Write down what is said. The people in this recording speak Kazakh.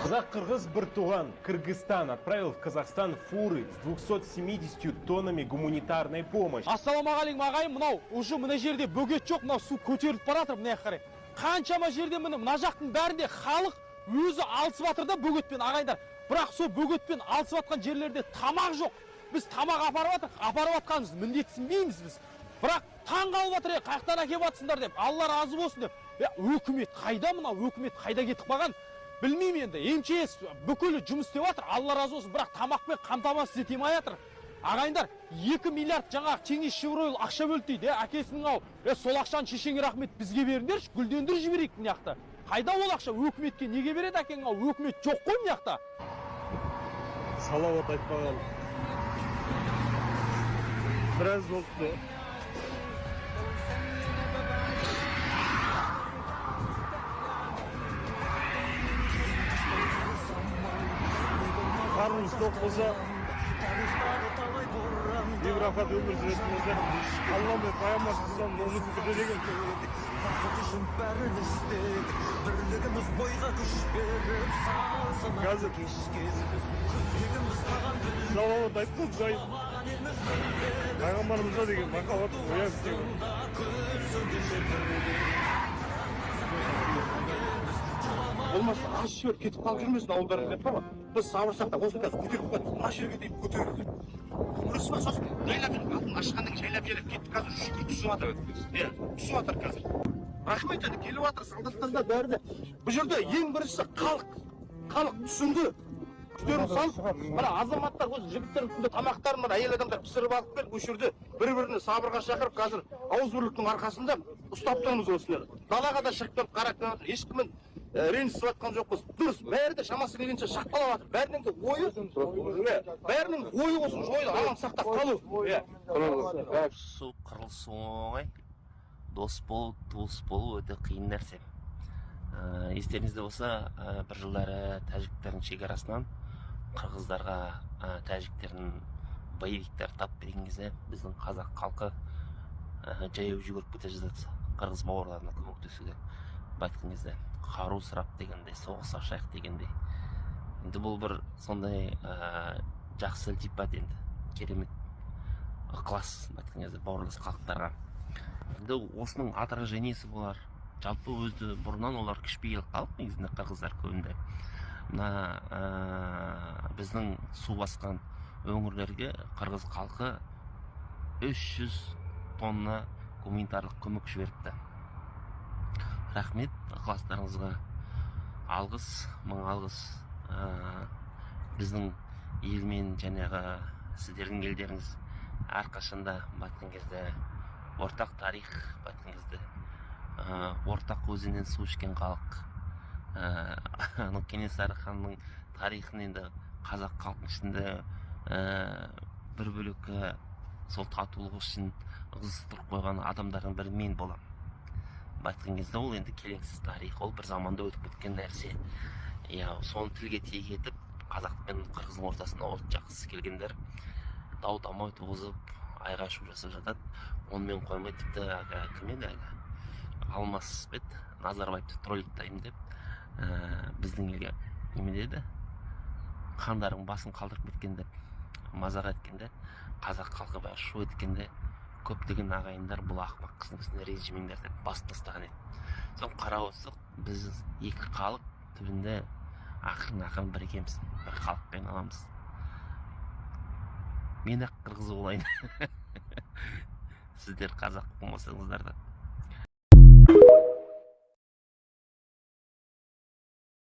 Казах-кыргыз Быртуган, Кыргызстан отправил в Казахстан фуры с 270 тоннами гуманитарной помощи. Ассалаумағалейкум ағайын, мынау уже мына жерде бөгет жоқ, мынау су көтеріліп бара жатыр, мына қарай. Қаншама жерде мына жақтың бәрінде халық өзі алысып жатыр да бөгетпен ағайындар. Бірақ сол бөгетпен алысып жатқан жерлерде тамақ жоқ. Біз тамақ апарып жатқанымыз міндетсінбейміз біз. Бірақ таң қалып жатыр, қаяқтан әкеп жатсыңдар деп, Алла разы болсын деп. Өкімет қайда, мынау өкімет қайда кетіп қалған? Білмеймін енді, МЧС бүкілі жұмыс істеп жатыр, Алла разы болсын, бірақ тамақпен қамтамасыз ете алмай жатыр. Ағайындар, 2 миллиард жаңағы Теңіз Шевройл ақша бөлді дейді, әкесінің ау. Сол ақшаны шешеңе рахмет бізге беріңдерші, гүлдендір жіберейік мына жақта. Қайда ол ақша? Өкіметке неге береді әкең ау? Өкімет жоқ қой мына жақта. Салауат айтпаған. Біраз болды. Қарнымыз тоқ болса, Еврохат өмір сүретімізді Алламен қаямасыздан ұмытып күтедеген. Қазір Салауат айтқан жайын пайғамбарымызға деген махаббат ояз деген. Olmazsa aşıyor, ketip kalk жүрмесін ауылдарын деп бaba. Біз сабырсақ та осында көтеріп қойдық, мына жерге дейін көтерілді. Ұрысыма сосын жайлап атын ашқаннан жайлап кетті, қазір шүкір түсіп жатыр. Түсіп жатыр қазір. Рахмет еді, келіп жатыр, солдаттарда бәрі. Бұл жерде ең біріншісі халық түсінді. Күтерін салып, мына азаматтар өз жігіттердің күнде тамақтарын, мына әйел адамдар пісіріп алып келіп, осы жерде бір-біріне сабырға шақырып, қазір ауызбірліктің арқасында ұстап тұрмыз осылар. Далаға да шығып келіп қарап жатыр, ешкімін ренжісіп жатқан жоқпыз. Дұрыс, бәрі де шамасы келгенше шақталып жатыр. Бәрінің де ойы осы жойды, аман сақтап қалу. Су қырылысу оңай, дос болу, туыс болу өте қиын нәрсе. Естеріңізде болса, бір жылдары тәжіктердің шекарасынан қырғыздарға тәжіктердің боевиктер тап берген кезде біздің қазақ халқы жаяу жүгіріп кете жаздады қырғыз бауырларына көмектесуге. Айтқан кезде қару сұрап дегендей, соғыс ашайық дегендей. Енді бұл бір сондай жақсы ілтипат, енді керемет ықылас айтқан кезде бауырлас халықтарға. Енді осының отражениесі болар. Жалпы өзді бұрыннан олар кішіпейіл халық, негізінде қырғыздар көбінде. Мына біздің су басқан өңірлерге қырғыз халқы 300 тонна гуманитарлық көмек жіберіпті. Рахмет ықыластарыңызға, алғыс, мың алғыс. Біздің елмен жәнеғі сіздердің елдеріңіз әрқашанда батқан кезде ортақ тарих, батқан кезде ортақ өзінен су ішкен халық. Кенесары ханның тарихын енді қазақ халқының ішінде бір бөлек сол татулық үшін ығыстырып қойған адамдардың бірі мен боламын. Батқан кезде ол енді келеңсіз тарих, ол бір заманда өтіп кеткен нәрсе. Соны тілге тиек етіп, қазақ пен қырғыздың ортасына от жақсы келгендер дау-дамай туғызып, айғай-шу жасап жатады. Онымен қоймай, тіпті кім еді әлгі Алмас бет Назарбаевты тролликтаймын деп біздің елге неме деді, хандардың басын қалдырып кеткен деп мазақ еткенде, қазақ халқы бәрі шу еткенде, көптеген ағайындар бұл ақымақ кісінің ренжімеңдер деп бас тастаған еді. Соны қарап отырсақ, біз екі халық түбінде ақырын біргеміз, бір халықпен аламыз. Мен ақ қырғыз болайын. Сіздер қазақ болмасаңыздар да